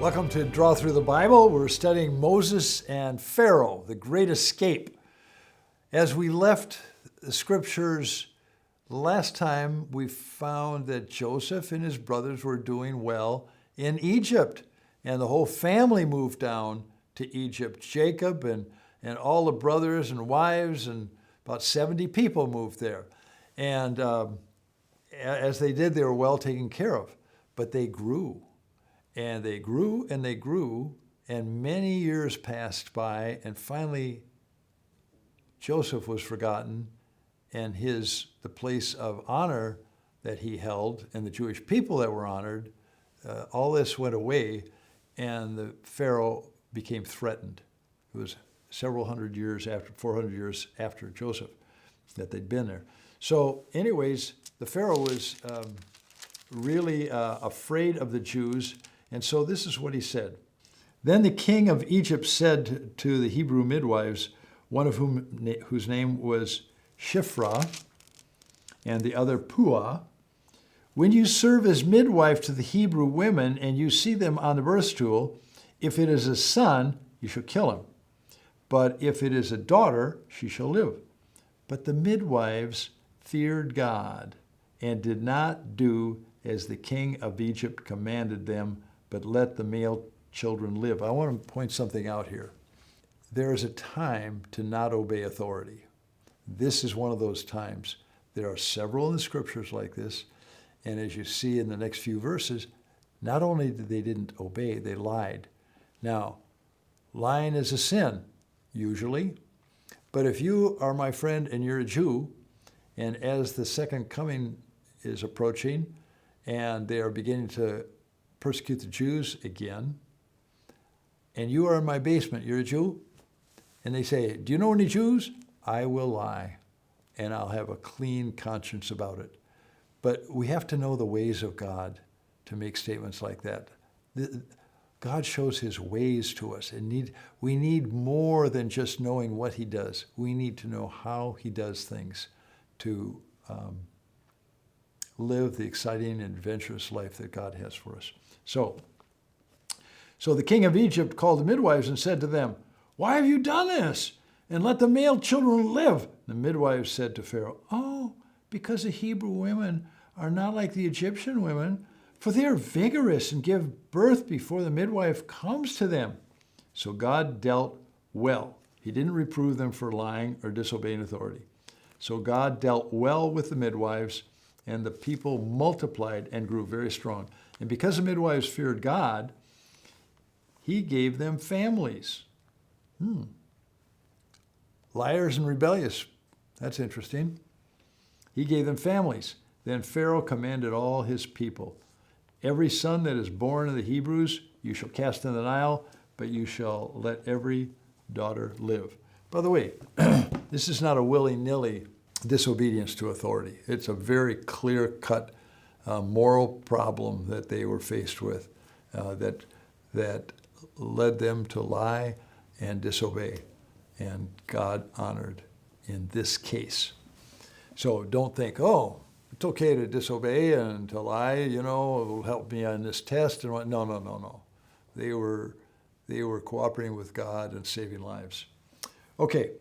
Welcome to Draw Through the Bible. We're studying Moses and Pharaoh, the great escape. As we left the scriptures last time, we found that Joseph and his brothers were doing well in Egypt, and the whole family moved down to Egypt. Jacob and all the brothers and wives, and about 70 people moved there. And as they did, they were well taken care of, but they grew. And they grew and they grew, and many years passed by, and finally Joseph was forgotten, and the place of honor that he held, and the Jewish people that were honored, all this went away, and the Pharaoh became threatened. It was several hundred years after, 400 years after Joseph that they'd been there. So anyways, the Pharaoh was really afraid of the Jews. And so this is what he said. Then the king of Egypt said to the Hebrew midwives, one of whose name was Shiphrah, and the other Puah, when you serve as midwife to the Hebrew women and you see them on the birth stool, if it is a son, you shall kill him. But if it is a daughter, she shall live. But the midwives feared God and did not do as the king of Egypt commanded them, but let the male children live. I want to point something out here. There is a time to not obey authority. This is one of those times. There are several in the scriptures like this, and as you see in the next few verses, not only did they didn't obey, they lied. Now, lying is a sin, usually, but if you are my friend and you're a Jew, and as the second coming is approaching, and they are beginning to persecute the Jews again, and you are in my basement, you're a Jew, and they say, do you know any Jews? I will lie, and I'll have a clean conscience about it. But we have to know the ways of God to make statements like that. God shows his ways to us, and we need more than just knowing what he does. We need to know how he does things to live the exciting and adventurous life that God has for us. So the king of Egypt called the midwives and said to them, why have you done this? And let the male children live. The midwives said to Pharaoh, oh, because the Hebrew women are not like the Egyptian women, for they are vigorous and give birth before the midwife comes to them. So God dealt well. He didn't reprove them for lying or disobeying authority. So God dealt well with the midwives, and the people multiplied and grew very strong. And because the midwives feared God, he gave them families. Liars and rebellious. That's interesting. He gave them families. Then Pharaoh commanded all his people, every son that is born of the Hebrews, you shall cast in the Nile, but you shall let every daughter live. By the way, this is not a willy-nilly disobedience to authority. It's a very clear-cut moral problem that they were faced with that led them to lie and disobey. And God honored in this case. So don't think, oh, it's okay to disobey and to lie, it will help me on this test. And what? No. They were cooperating with God and saving lives. Okay,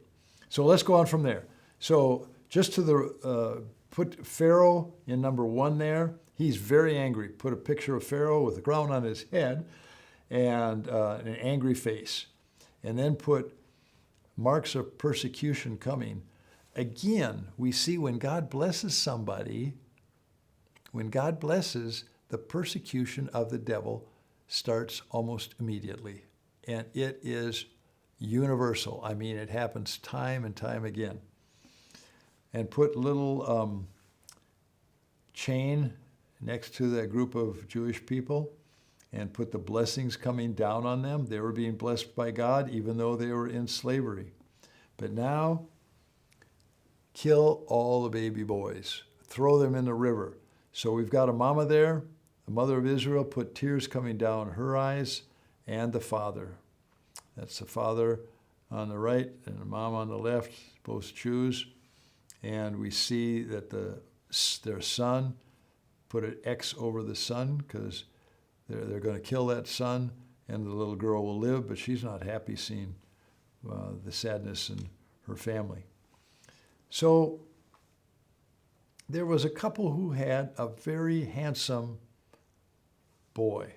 so let's go on from there. So just to put Pharaoh in number 1 there. He's very angry. Put a picture of Pharaoh with a crown on his head and an angry face. And then put marks of persecution coming. Again, we see when God blesses somebody, when God blesses, the persecution of the devil starts almost immediately. And it is universal. I mean, it happens time and time again. And put little chain next to that group of Jewish people and put the blessings coming down on them. They were being blessed by God even though they were in slavery. But now, kill all the baby boys. Throw them in the river. So we've got a mama there, the mother of Israel, put tears coming down her eyes, and the father. That's the father on the right and the mom on the left, both Jews. And we see that their son put an X over the son because they're going to kill that son. and the little girl will live, but she's not happy seeing the sadness in her family. So there was a couple who had a very handsome boy.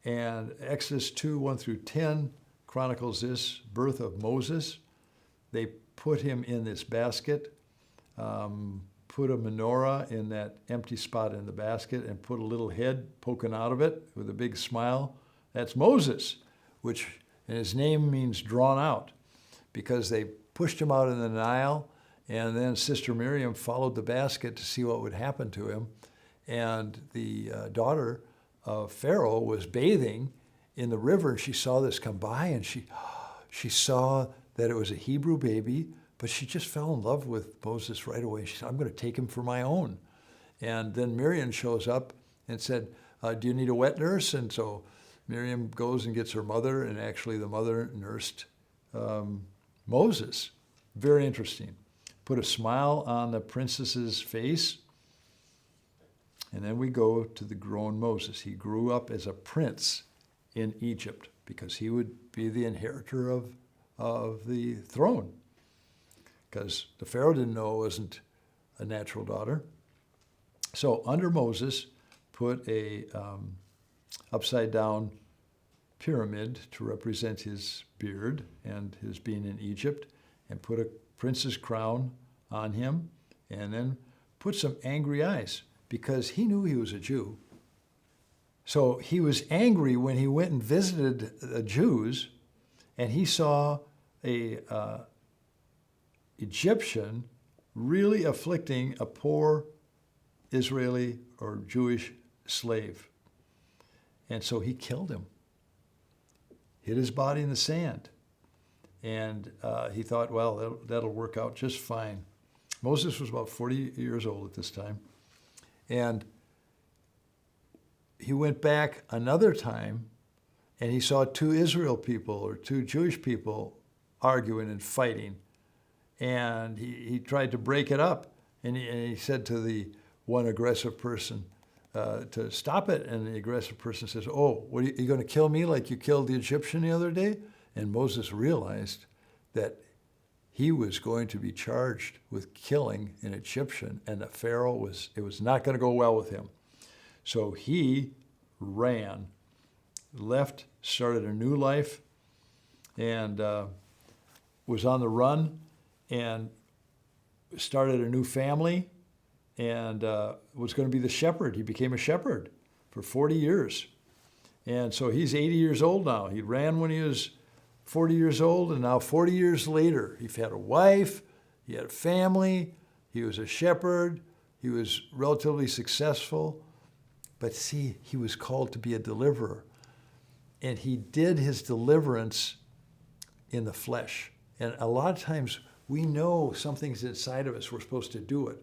And Exodus 2, 1 through 10 chronicles this birth of Moses. They put him in this basket, put a menorah in that empty spot in the basket, and put a little head poking out of it with a big smile. That's Moses, and his name means drawn out, because they pushed him out in the Nile, and then Sister Miriam followed the basket to see what would happen to him. And the daughter of Pharaoh was bathing in the river, and she saw this come by, and she saw that it was a Hebrew baby, but she just fell in love with Moses right away. She said, I'm going to take him for my own. And then Miriam shows up and said, do you need a wet nurse? And so Miriam goes and gets her mother, and actually the mother nursed Moses. Very interesting. Put a smile on the princess's face. And then we go to the grown Moses. He grew up as a prince in Egypt because he would be the inheritor of the throne. Because the Pharaoh didn't know it wasn't a natural daughter. So under Moses, put a upside down pyramid to represent his beard and his being in Egypt, and put a prince's crown on him, and then put some angry eyes, because he knew he was a Jew. So he was angry when he went and visited the Jews, and he saw a Egyptian really afflicting a poor Israeli or Jewish slave. And so he killed him, hid his body in the sand. And he thought, well, that'll work out just fine. Moses was about 40 years old at this time. And he went back another time, and he saw two Israel people or two Jewish people arguing and fighting. And he tried to break it up. And he said to the one aggressive person to stop it. And the aggressive person says, oh, what, are you going to kill me like you killed the Egyptian the other day? And Moses realized that he was going to be charged with killing an Egyptian, and the Pharaoh it was not going to go well with him. So he ran, left, started a new life, and was on the run, and started a new family, and was going to be the shepherd. He became a shepherd for 40 years. And so he's 80 years old now. He ran when he was 40 years old, and now 40 years later, he had a wife, he had a family, he was a shepherd, he was relatively successful. But see, he was called to be a deliverer. And he did his deliverance in the flesh. And a lot of times we know something's inside of us, we're supposed to do it.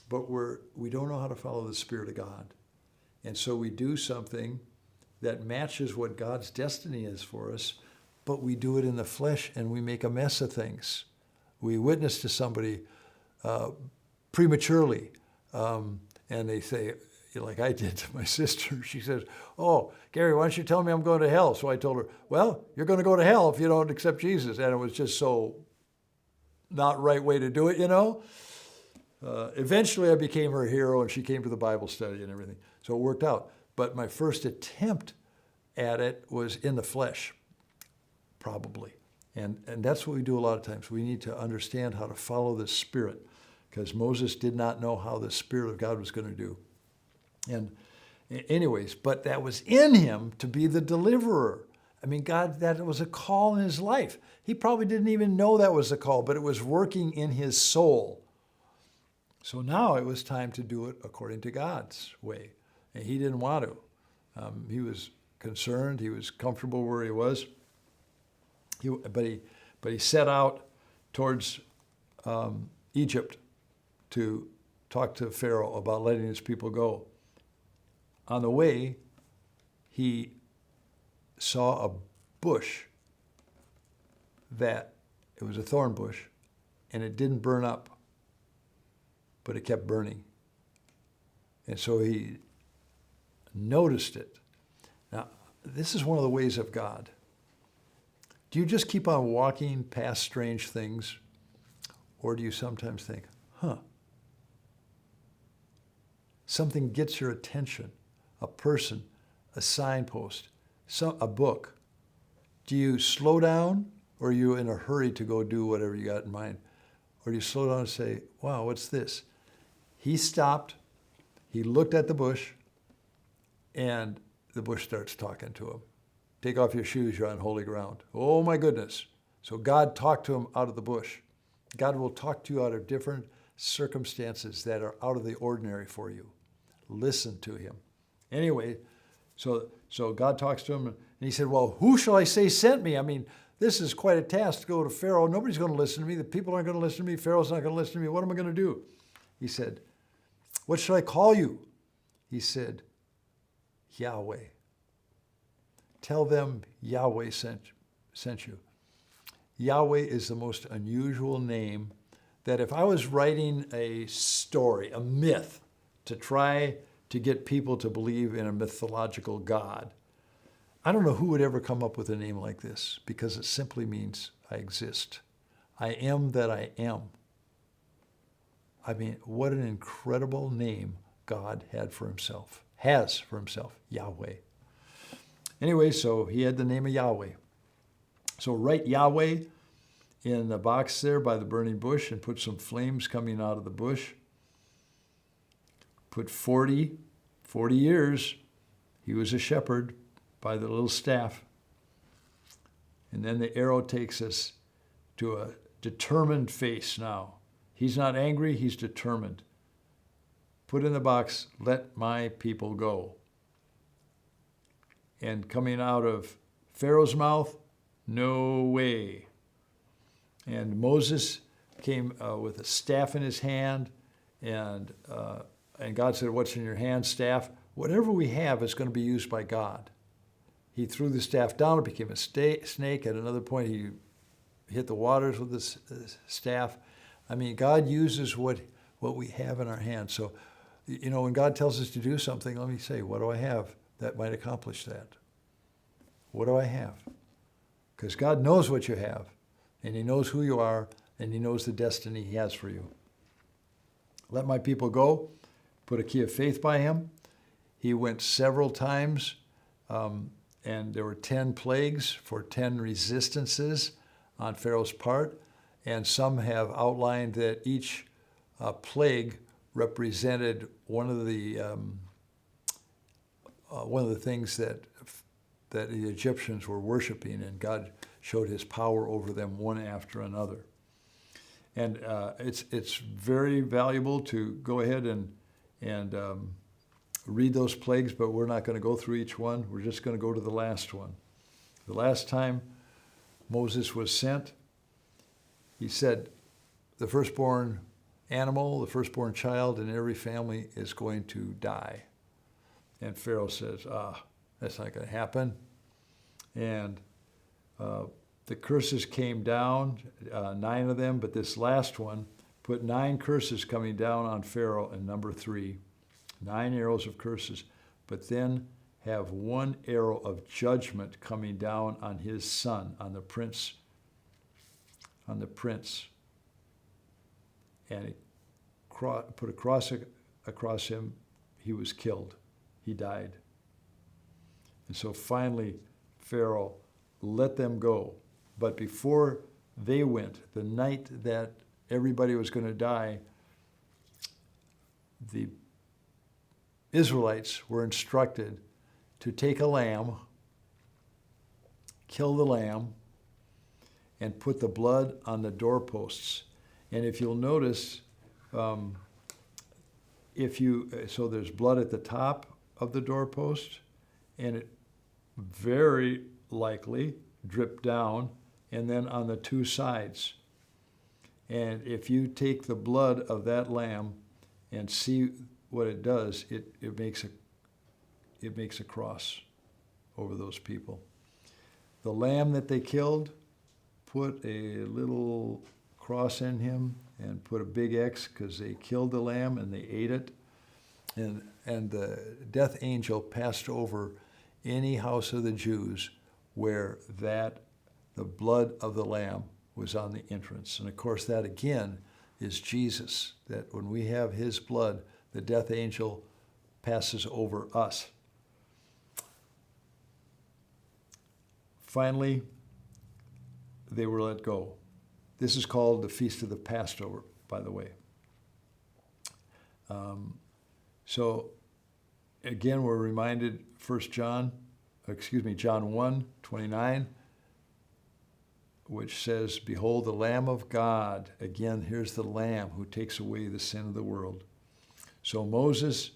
But we don't know how to follow the Spirit of God. And so we do something that matches what God's destiny is for us, but we do it in the flesh, and we make a mess of things. We witness to somebody prematurely, and they say, like I did to my sister, she says, oh, Gary, why don't you tell me I'm going to hell? So I told her, well, you're going to go to hell if you don't accept Jesus. And it was just so not right way to do it, you know? Eventually I became her hero, and she came to the Bible study and everything. So it worked out. But my first attempt at it was in the flesh, probably. And that's what we do a lot of times. We need to understand how to follow the Spirit, because Moses did not know how the Spirit of God was going to do. And anyways, but that was in him to be the deliverer. I mean, God, that was a call in his life. He probably didn't even know that was a call, but it was working in his soul. So now it was time to do it according to God's way. And he didn't want to. He was concerned. He was comfortable where he was. But he set out towards Egypt to talk to Pharaoh about letting his people go. On the way, he saw a bush that, it was a thorn bush, and it didn't burn up, but it kept burning. And so he noticed it. Now, this is one of the ways of God. Do you just keep on walking past strange things? Or do you sometimes think, something gets your attention, a person, a signpost, a book. Do you slow down, or are you in a hurry to go do whatever you got in mind? Or do you slow down and say, wow, what's this? He stopped, he looked at the bush, and the bush starts talking to him. Take off your shoes, you're on holy ground. Oh my goodness. So God talked to him out of the bush. God will talk to you out of different circumstances that are out of the ordinary for you. Listen to him. Anyway, so God talks to him, and he said, well, who shall I say sent me? I mean, this is quite a task to go to Pharaoh. Nobody's going to listen to me. The people aren't going to listen to me. Pharaoh's not going to listen to me. What am I going to do? He said, what shall I call you? He said, Yahweh. Tell them Yahweh sent you. Yahweh is the most unusual name that if I was writing a story, a myth, to try to get people to believe in a mythological God, I don't know who would ever come up with a name like this, because it simply means I exist. I am that I am. I mean, what an incredible name God has for himself, Yahweh. Anyway, so he had the name of Yahweh. So write Yahweh in the box there by the burning bush and put some flames coming out of the bush. Put 40 years. He was a shepherd by the little staff. And then the arrow takes us to a determined face now. He's not angry, he's determined. Put in the box, let my people go. And coming out of Pharaoh's mouth, no way. And Moses came with a staff in his hand, and God said, what's in your hand, staff? Whatever we have is going to be used by God. He threw the staff down, it became a snake. At another point, he hit the waters with the staff. I mean, God uses what we have in our hands. So, when God tells us to do something, let me say, what do I have that might accomplish that? What do I have? Because God knows what you have, and he knows who you are, and he knows the destiny he has for you. Let my people go. Put a key of faith by him. He went several times, and there were 10 plagues for 10 resistances on Pharaoh's part, and some have outlined that each plague represented one of the things that the Egyptians were worshiping, and God showed his power over them one after another. And it's very valuable to go ahead and read those plagues, but we're not going to go through each one. We're just going to go to the last one. The last time Moses was sent, he said, the firstborn animal, the firstborn child in every family is going to die. And Pharaoh says, that's not going to happen. And the curses came down, 9 of them, but this last one put 9 curses coming down on Pharaoh in number 3. 9 arrows of curses, but then have 1 arrow of judgment coming down on his son, on the prince. And he put a cross across him. He was killed. He died. And so finally, Pharaoh let them go. But before they went, the night that everybody was going to die, the Israelites were instructed to take a lamb, kill the lamb, and put the blood on the doorposts. And if you'll notice, so there's blood at the top of the doorpost, and it very likely dripped down, and then on the 2 sides. And if you take the blood of that lamb and see what it does, it makes a cross over those people. The lamb that they killed, put a little cross in him and put a big X, because they killed the lamb and they ate it. And the death angel passed over any house of the Jews where the blood of the Lamb was on the entrance. And of course, that again is Jesus, that when we have his blood, the death angel passes over us. Finally, they were let go. This is called the Feast of the Passover, by the way. So again, we're reminded John 1:29, which says, "Behold the Lamb of God." Again, here's the Lamb who takes away the sin of the world. So Moses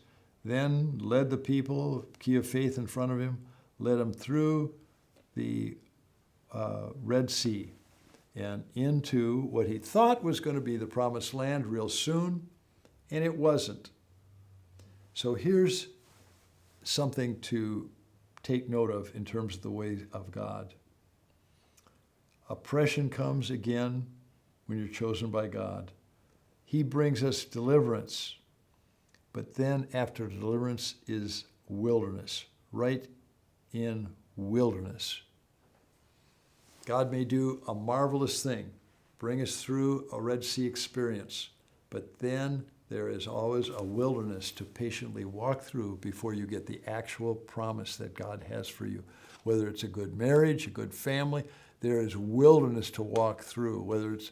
then led the people, key of faith in front of him, led them through the Red Sea and into what he thought was going to be the promised land real soon, and it wasn't. So here's something to take note of in terms of the way of God. Oppression comes again when you're chosen by God. He brings us deliverance, but then after deliverance is wilderness, right in wilderness. God may do a marvelous thing, bring us through a Red Sea experience, but then there is always a wilderness to patiently walk through before you get the actual promise that God has for you. Whether it's a good marriage, a good family, there is wilderness to walk through, whether it's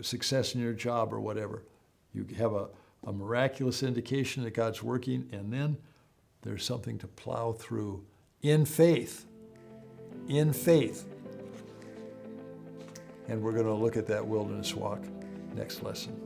success in your job or whatever. You have a miraculous indication that God's working, and then there's something to plow through in faith. In faith. And we're going to look at that wilderness walk next lesson.